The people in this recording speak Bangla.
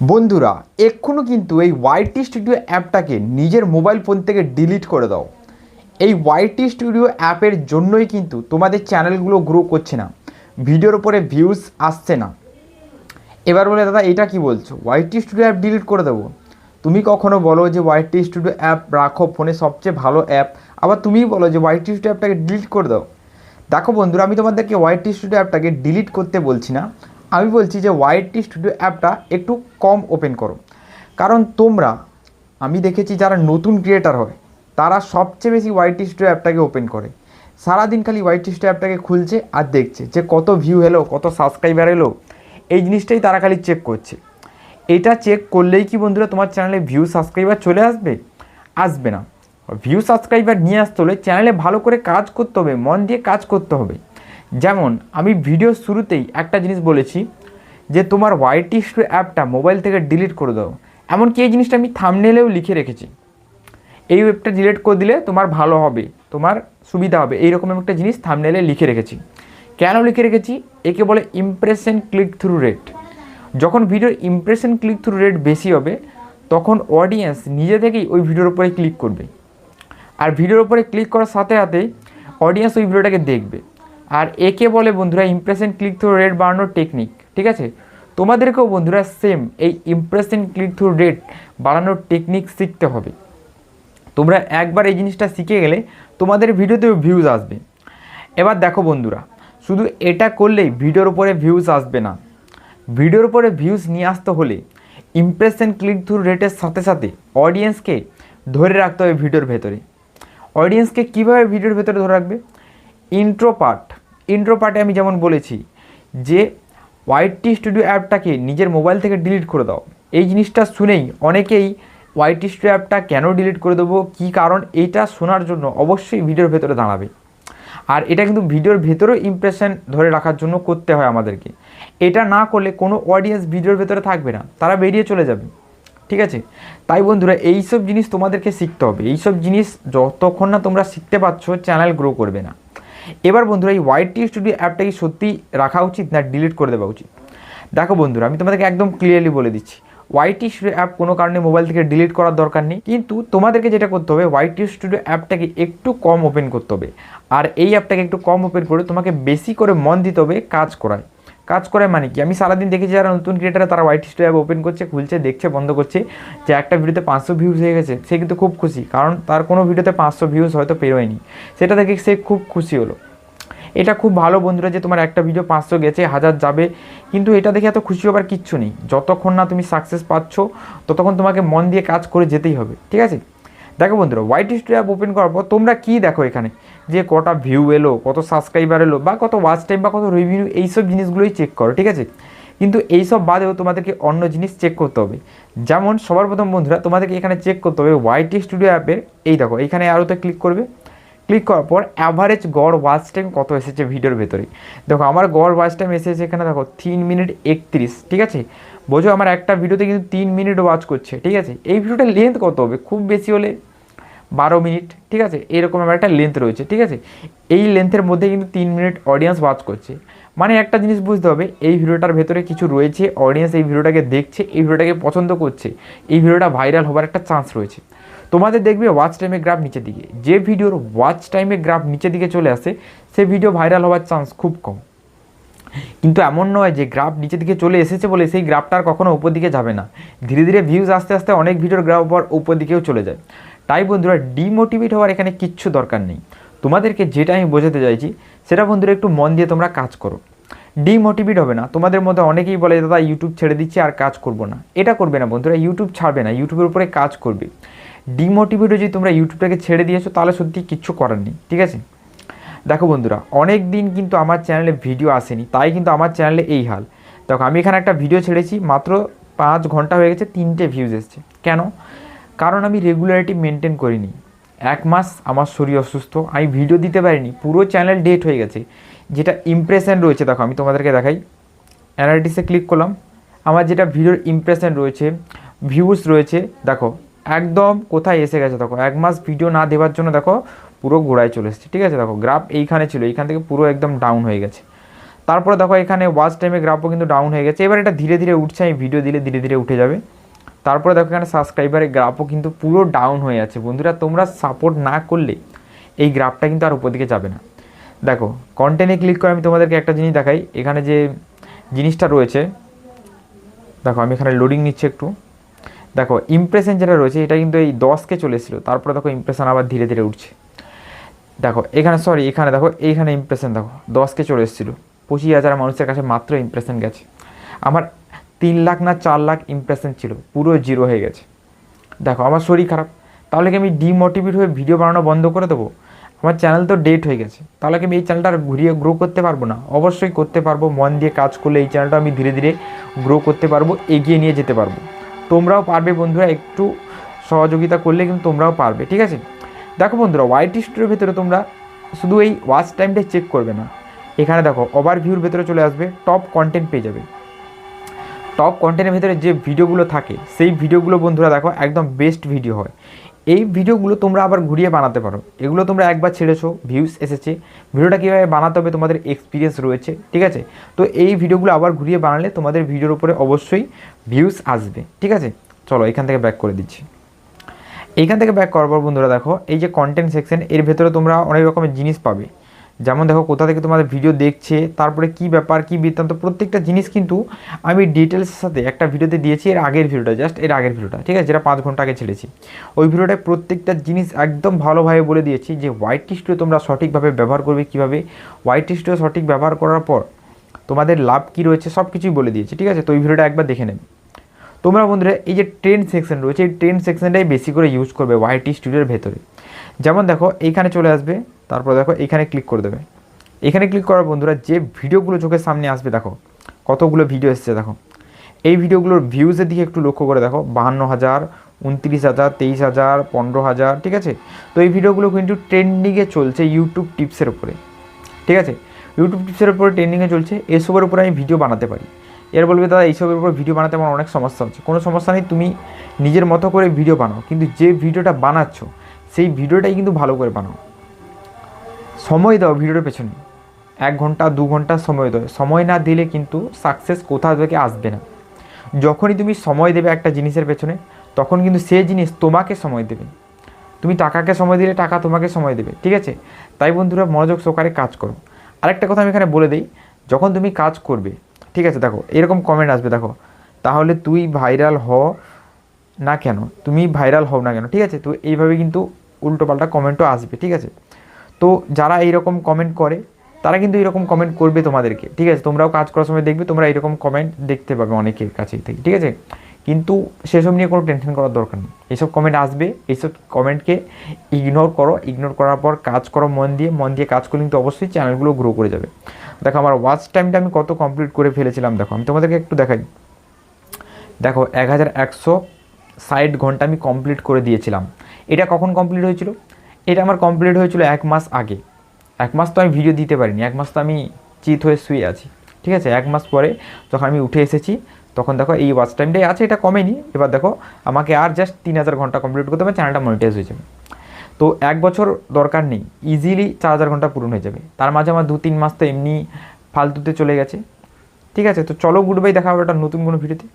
বন্ধুরা এক্ষুনি কিন্তু এই ওয়াইটি স্টুডিও অ্যাপটাকে নিজের মোবাইল ফোন থেকে ডিলিট করে দাও। এই ওয়াইটি স্টুডিও অ্যাপের জন্যই কিন্তু তোমাদের চ্যানেলগুলো গ্রো করছে না, ভিডিওর উপরে ভিউজ আসছে না। এবার বলে দাদা এটা কি বলছো, ওয়াইটি স্টুডিও অ্যাপ ডিলিট করে দেবো? তুমি কখনো বলো যে ওয়াইটি স্টুডিও অ্যাপ রাখো ফোনে সবচেয়ে ভালো অ্যাপ, আবার তুমিই বলো যে ওয়াইটি স্টুডিও অ্যাপটাকে ডিলিট করে দাও। দেখো বন্ধুরা, আমি তোমাদেরকে ওয়াইটি স্টুডিও অ্যাপটাকে ডিলিট করতে বলছি না, আমি বলছি যে ওয়াইটি স্টুডিও অ্যাপটা একটু কম ওপেন করো। কারণ তোমরা, আমি দেখেছি যারা নতুন ক্রিয়েটার হয় তারা সবচেয়ে বেশি ওয়াইটি স্টুডিও অ্যাপটাকে ওপেন করে, সারাদিন খালি ওয়াইটি স্টুডিও অ্যাপটাকে খুলছে আর দেখছে যে কত ভিউ এলো, কত সাবস্ক্রাইবার এলো, এই জিনিসটাই তারা খালি চেক করছে। এটা চেক করলেই কি বন্ধুরা তোমার চ্যানেলে ভিউ সাবস্ক্রাইবার চলে আসবে? আসবে না। ভিউ সাবস্ক্রাইবার নিয়ে আসতে হলে চ্যানেলে ভালো করে কাজ করতে হবে, মন দিয়ে কাজ করতে হবে। যেমন আমি ভিডিও শুরুতেই একটা জিনিস বলেছি যে তোমার ওয়াইটি স্টুডিও অ্যাপটা মোবাইল থেকে ডিলিট করে দাও। এমনকি এই জিনিসটা আমি থাম্বনেলেও লিখে রেখেছি, এই ওয়েবটা ডিলিট করে দিলে তোমার ভালো হবে, তোমার সুবিধা হবে, এইরকম একটা জিনিস থাম্বনেলে লিখে রেখেছি। কেন লিখে রেখেছি? একে বলে ইমপ্রেশন ক্লিক থ্রু রেট। যখন ভিডিওর ইমপ্রেশন ক্লিক থ্রু রেট বেশি হবে তখন অডিয়েন্স নিজে থেকেই ওই ভিডিওর উপরে ক্লিক করবে, আর ভিডিওর উপরে ক্লিক করার সাথে সাথে অডিয়েন্স ওই ভিডিওটাকে দেখবে। আর একে বলে বন্ধুরা ইমপ্রেশন ক্লিক থ্রু রেট বাড়ানোর টেকনিক। ঠিক আছে, তোমাদেরকেও বন্ধুরা সেম এই ইমপ্রেশন ক্লিক থ্রু রেট বাড়ানোর টেকনিক শিখতে হবে। তোমরা একবার এই জিনিসটা শিখে গেলে তোমাদের ভিডিওতেও ভিউজ আসবে। এবার দেখো বন্ধুরা, শুধু এটা করলেই ভিডিওর উপরে ভিউজ আসবে না। ভিডিওর উপরে ভিউজ নিয়ে আসতে হলে ইমপ্রেশন ক্লিক থ্রু রেটের সাথে সাথে অডিয়েন্সকে ধরে রাখতে হবে ভিডিওর ভেতরে। অডিয়েন্সকে কীভাবে ভিডিওর ভেতরে ধরে রাখবে? ইন্ট্রো পার্টে আমি যেমন বলেছি যে ওয়াইটি স্টুডিও অ্যাপটাকে নিজের মোবাইল থেকে ডিলিট করে দাও। এই জিনিসটা শুনেই অনেকেই ওয়াইটি স্টুডিও অ্যাপটা কেন ডিলিট করে দেবো, কী কারণ, এইটা শোনার জন্য অবশ্যই ভিডিওর ভেতরে দাঁড়াবে। আর এটা কিন্তু ভিডিওর ভেতরেও ইমপ্রেশন ধরে রাখার জন্য করতে হয় আমাদেরকে। এটা না করলে কোনো অডিয়েন্স ভিডিওর ভেতরে থাকবে না, তারা বেরিয়ে চলে যাবে। ঠিক আছে, তাই বন্ধুরা এইসব জিনিস তোমাদেরকে শিখতে হবে। এইসব জিনিস যতক্ষণ না তোমরা শিখতে পারছো চ্যানেল গ্রো করবে না। এবার বন্ধুরা এই ওয়াইটি স্টুডিও অ্যাপটা কি সত্যি রাখা উচিত না ডিলিট করে দেওয়া উচিত? দেখো বন্ধুরা, আমি তোমাদেরকে একদম ক্লিয়ারলি বলে দিচ্ছি, ওয়াইটি স্টুডিও অ্যাপ কোনো কারণে মোবাইল থেকে ডিলিট করার দরকার নেই। কিন্তু তোমাদেরকে যেটা করতে হবে, ওয়াইটি স্টুডিও অ্যাপটাকে একটু কম ওপেন করতে হবে। আর এই অ্যাপটাকে একটু কম ওপেন করে তোমাকে বেশি করে মন দিতে হবে কাজ করায়। কাজ করে মানে কি, আমি সারাদিন দেখেছি যারা নতুন ক্রিয়েটার তারা ওয়াইটি স্টুডিও অ্যাপ ওপেন করছে, খুলছে, দেখছে, বন্ধ করছে, যে একটা ভিডিওতে 500 ভিউজ হয়ে গেছে, সে কিন্তু খুব খুশি, কারণ তার কোনো ভিডিওতে 500 ভিউজ হয়তো পেরোয়নি, সেটা দেখে সে খুব খুশি হলো। এটা খুব ভালো বন্ধুরা যে তোমার একটা ভিডিও 500 গেছে, 1000 যাবে, কিন্তু এটা দেখে এত খুশি হবার কিচ্ছু নেই। যতক্ষণ না তুমি সাকসেস পাচ্ছ ততক্ষণ তোমাকে মন দিয়ে কাজ করে যেতেই হবে। ঠিক আছে, দেখো বন্ধুরা ওয়াইটি স্টুডিও অ্যাপ ওপেন করার পর তোমরা কী দেখো এখানে, যে কটা ভিউ এলো, কত সাবস্ক্রাইবার এলো, বা কত ওয়াচ টাইম, বা কত রিভিউ, এইসব জিনিসগুলোই চেক করো। ঠিক আছে, কিন্তু এইসব বাদেও তোমাদেরকে অন্য জিনিস চেক করতে হবে। যেমন সবার প্রথম বন্ধুরা তোমাদেরকে এখানে চেক করতে হবে ওয়াইটি স্টুডিও অ্যাপের, এই দেখো এইখানে আরোতে ক্লিক করবে। ক্লিক করার পর অ্যাভারেজ গড় ওয়াচ টাইম কত এসেছে ভিডিওর ভেতরে। দেখো আমার গড় ওয়াচ টাইম এসেছে এখানে দেখো 3 মিনিট 31। ঠিক আছে, বোঝো আমার একটা ভিডিওতে কিন্তু 3 মিনিট ওয়াচ করছে। ঠিক আছে, এই ভিডিওটার লেন্থ কত হবে? খুব বেশি হলে 12 মিনিট। ঠিক আছে, এরকম আমার একটা লেন্থ রয়েছে। ঠিক আছে, এই লেন্থের মধ্যে কিন্তু 3 মিনিট অডিয়েন্স ওয়াচ করছে। মানে একটা জিনিস বুঝতে হবে, এই ভিডিওটার ভেতরে কিছু রয়েছে, অডিয়েন্স এই ভিডিওটাকে দেখছে, এই ভিডিওটাকে পছন্দ করছে, এই ভিডিওটা ভাইরাল হবার একটা চান্স রয়েছে। তোমাদের দেখবে ওয়াচ টাইমের গ্রাফ নিচের দিকে, যে ভিডিওর ওয়াচ টাইমের গ্রাফ নিচের দিকে চলে আসে সে ভিডিও ভাইরাল হওয়ার চান্স খুব কম। কিন্তু এমন নয় যে গ্রাফ নিচের দিকে চলে এসেছে বলে সেই গ্রাফটার কখনো উপর দিকে যাবে না। ধীরে ধীরে ভিউজ আস্তে আস্তে অনেক ভিডিওর গ্রাফ আবার উপর দিকেও চলে যায়। তাই বন্ধুরা ডিমোটিভেট হওয়ার এখানে কিচ্ছু দরকার নেই। তোমাদেরকে যেটা আমি বোঝাতে চাইছি সেটা বন্ধুরা একটু মন দিয়ে তোমরা কাজ করো, ডিমোটিভেট হবে না। তোমাদের মধ্যে অনেকেই বলে দাদা ইউটিউব ছেড়ে দিচ্ছি আর কাজ করব না, এটা করবে না বন্ধুরা, ইউটিউব ছাড়বে না, ইউটিউবের উপরে কাজ করবে। ডিমোটিভেট হয়ে যদি তোমরা ইউটিউবটাকে ছেড়ে দিয়েছো তাহলে সত্যি কিচ্ছু করার নেই। ঠিক আছে, দেখো বন্ধুরা অনেক দিন কিন্তু আমার চ্যানেলে ভিডিও আসেনি, তাই কিন্তু আমার চ্যানেলে এই হাল। দেখো আমি এখানে একটা ভিডিও ছেড়েছি, মাত্র 5 ঘন্টা হয়ে গেছে, 3টে ভিউজ এসছে। কেন? কারণ আমি রেগুলারিটি মেনটেন করিনি। 1 মাস আমার শরীর অসুস্থ, আমি ভিডিও দিতে পারিনি, পুরো চ্যানেল ডেট হয়ে গেছে। যেটা ইমপ্রেশন রয়েছে দেখো আমি তোমাদেরকে দেখাই, অ্যানালিটিক্সে ক্লিক করলাম, আমার যেটা ভিডিওর ইমপ্রেশন রয়েছে, ভিউজ রয়েছে, দেখো একদম কোথায় এসে গেছে। দেখো 1 মাস ভিডিও না দেওয়ার জন্য দেখো পুরো গোড়ায় চলে এসেছে। ঠিক আছে, দেখো গ্রাফ এইখানে ছিল, এইখান থেকে পুরো একদম ডাউন হয়ে গেছে। তারপরে দেখো এখানে ওয়াচ টাইমে গ্রাফও কিন্তু ডাউন হয়ে গেছে। এবার এটা ধীরে ধীরে উঠছে, আমি ভিডিও দিলে ধীরে ধীরে উঠে যাবে। তারপরে দেখো এখানে সাবস্ক্রাইবারের গ্রাফও কিন্তু পুরো ডাউন হয়ে আছে। বন্ধুরা তোমরা সাপোর্ট না করলে এই গ্রাফটা কিন্তু আর উপর দিকে যাবে না। দেখো কন্টেন্টে ক্লিক করে আমি তোমাদেরকে একটা জিনিস দেখাই। এখানে যে জিনিসটা রয়েছে দেখো, আমি এখানে লোডিং নিচ্ছি একটু। দেখো ইমপ্রেশন যেটা রয়েছে এটা কিন্তু এই 10কে চলে এসেছিলো, তারপরে দেখো ইমপ্রেশন আবার ধীরে ধীরে উঠছে। দেখো এখানে এখানে দেখো এইখানে ইমপ্রেশন দেখো 10কে চলে এসেছিলো, 25,000 মানুষের কাছে মাত্র ইমপ্রেশন গেছে। আমার 3 লাখ না 4 লাখ ইমপ্রেশন ছিল, পুরো জিরো হয়ে গেছে। দেখো আমার শরীর খারাপ, তাহলে কি আমি ডিমোটিভেট হয়ে ভিডিও বানানো বন্ধ করে দেবো? আমার চ্যানেল তো ডেট হয়ে গেছে, তাহলে কি আমি এই চ্যানেলটা আর ঘুরিয়ে গ্রো করতে পারবো না? অবশ্যই করতে পারবো। মন দিয়ে কাজ করলে এই চ্যানেলটা আমি ধীরে ধীরে গ্রো করতে পারবো, এগিয়ে নিয়ে যেতে পারবো। তোমরাও পারবে বন্ধুরা, একটু সহযোগিতা করলে কিন্তু তোমরাও পারবে, ঠিক আছে? দেখো বন্ধুরা, ওয়াইটি স্টুডিওর ভেতরে তোমরা শুধু এই ওয়াচ টাইমটাই চেক করবে না, এখানে দেখো ওভারভিউর ভেতরে চলে আসবে, টপ কন্টেন্ট পেয়ে যাবে। টপ কন্টেন্টের ভেতরে যে ভিডিওগুলো থাকে সেই ভিডিওগুলো বন্ধুরা দেখো একদম বেস্ট ভিডিও হয়। এই ভিডিওগুলো তোমরা আবার ঘুরিয়ে বানাতে পারো। এগুলো তোমরা একবার ছেড়েছো, ভিউজ এসেছে, ভিডিওটা কীভাবে বানাতে হবে তোমাদের এক্সপিরিয়েন্স রয়েছে, ঠিক আছে? তো এই ভিডিওগুলো আবার ঘুরিয়ে বানালে তোমাদের ভিডিওর উপরে অবশ্যই ভিউজ আসবে, ঠিক আছে? চলো এখান থেকে ব্যাক করে দিচ্ছি। এইখান থেকে ব্যাক করার পর বন্ধুরা দেখো এই যে কন্টেন্ট সেকশন, এর ভেতরে তোমরা অনেক রকমের জিনিস পাবে। যেমন দেখো কোথা থেকে তোমাদের ভিডিও দেখছে, তারপরে কি ব্যাপার কি বৃত্তান্ত, প্রত্যেকটা জিনিস কিন্তু আমি ডিটেলসের সাথে একটা ভিডিওতে দিয়েছি, এর আগের ভিডিওটা, জাস্ট এর আগের ভিডিওটা, ঠিক আছে, যেটা 5 ঘন্টা আগে ছেড়েছি। ওই ভিডিওটায় প্রত্যেকটা জিনিস একদম ভালোভাবে বলে দিয়েছি যে ওয়াইটি স্টুডিও তোমরা সঠিকভাবে ব্যবহার করবে, কীভাবে ওয়াইটি স্টুডিও সঠিক ব্যবহার করার পর তোমাদের লাভ কী রয়েছে সব কিছুই বলে দিয়েছি, ঠিক আছে? তো ওই ভিডিওটা একবার দেখে নেবে। তোমরা বন্ধুরা এই যে ট্রেন্ড সেকশন রয়েছে, এই ট্রেন্ড সেকশনটাই বেশি করে ইউজ করবে ওয়াইটি স্টুডিওর ভেতরে। যেমন দেখো এইখানে চলে আসবে, তারপর দেখো এখানে ক্লিক করে দেবে। এখানে ক্লিক করার বন্ধুরা যে ভিডিওগুলো চোখের সামনে আসবে, দেখো কতগুলো ভিডিও এসেছে। দেখো এই ভিডিওগুলোর ভিউজের দিকে একটু লক্ষ্য করে দেখো, 52,000, 29,000, 23,000, 15,000, ঠিক আছে? তো এই ভিডিওগুলো কিন্তু ট্রেন্ডিংয়ে চলছে ইউটিউব টিপসের উপরে, ঠিক আছে? ইউটিউব টিপসের উপরে ট্রেন্ডিংয়ে চলছে, এসবের উপরে আমি ভিডিও বানাতে পারি। এর বলবে দাদা এইসবের উপর ভিডিও বানাতে আমার অনেক সমস্যা হচ্ছে। কোনো সমস্যা নেই, তুমি নিজের মতো করে ভিডিও বানাও, কিন্তু যে ভিডিওটা বানাচ্ছ সেই ভিডিওটাই কিন্তু ভালো করে বানাও। সময় দাও ভিডিওর পেছনে, 1 ঘন্টা 2 ঘন্টা সময় দাও। সময় না দিলে কিন্তু সাকসেস কোথা থেকে আসবে না। যখনই তুমি সময় দেবে একটা জিনিসের পেছনে, তখন কিন্তু সেই জিনিস তোমাকে সময় দেবে। তুমি টাকাকে সময় দিলে টাকা তোমাকে সময় দেবে, ঠিক আছে? তাই বন্ধুরা মনোযোগ সহকারে কাজ করো। আরেকটা কথা আমি এখানে বলে দিই, যখন তুমি কাজ করবে, ঠিক আছে, দেখো এরকম কমেন্ট আসবে, দেখো তাহলে তুই ভাইরাল হ না কেন, তুমি ভাইরাল হও না কেন, ঠিক আছে? তো এইভাবে কিন্তু উল্টোপাল্টা কমেন্টও আসবে, ঠিক আছে? তো যারা এইরকম কমেন্ট করে তারা কিন্তু এরকম কমেন্ট করবে তোমাদেরকে, ঠিক আছে? তোমরাও কাজ করার সময় দেখবে তোমরা এরকম কমেন্ট দেখতে পাবে অনেকের কাছেই থেকে, ঠিক আছে? কিন্তু সেসব নিয়ে কোনো টেনশন করার দরকার নেই। এইসব কমেন্ট আসবে, এইসব কমেন্টকে ইগনোর করো। ইগনোর করার পর কাজ করো মন দিয়ে কাজ করলে কিন্তু অবশ্যই চ্যানেলগুলো গ্রো করে যাবে। দেখো আমার ওয়াচ টাইমটা আমি কত কমপ্লিট করে ফেলেছিলাম, দেখো আমি তোমাদেরকে একটু দেখাই। দেখো 1160 ঘন্টা আমি কমপ্লিট করে দিয়েছিলাম। এটা কখন কমপ্লিট হয়েছিল? এটা আমার কমপ্লিট হয়েছিল 1 মাস আগে। 1 মাস তো আমি ভিডিও দিতে পারিনি, 1 মাস তো আমি চিত হয়ে শুয়ে আছি, ঠিক আছে? 1 মাস পরে যখন আমি উঠে এসেছি তখন দেখো এই ওয়াচ টাইমটাই আছে, এটা কমেনি। এবার দেখো আমাকে আর জাস্ট 3000 ঘন্টা কমপ্লিট করতে হবে, চ্যানেলটা মনিটাইজ হয়ে যাবে। তো 1 বছর দরকার নেই, ইজিলি 4000 ঘন্টা পূরণ হয়ে যাবে। তার মাঝে আমার 2-3 মাস তো এমনি ফালতুতে চলে গেছে, ঠিক আছে? তো চলো গুড বাই, দেখা হবে একটা নতুন কোনো ভিডিওতে।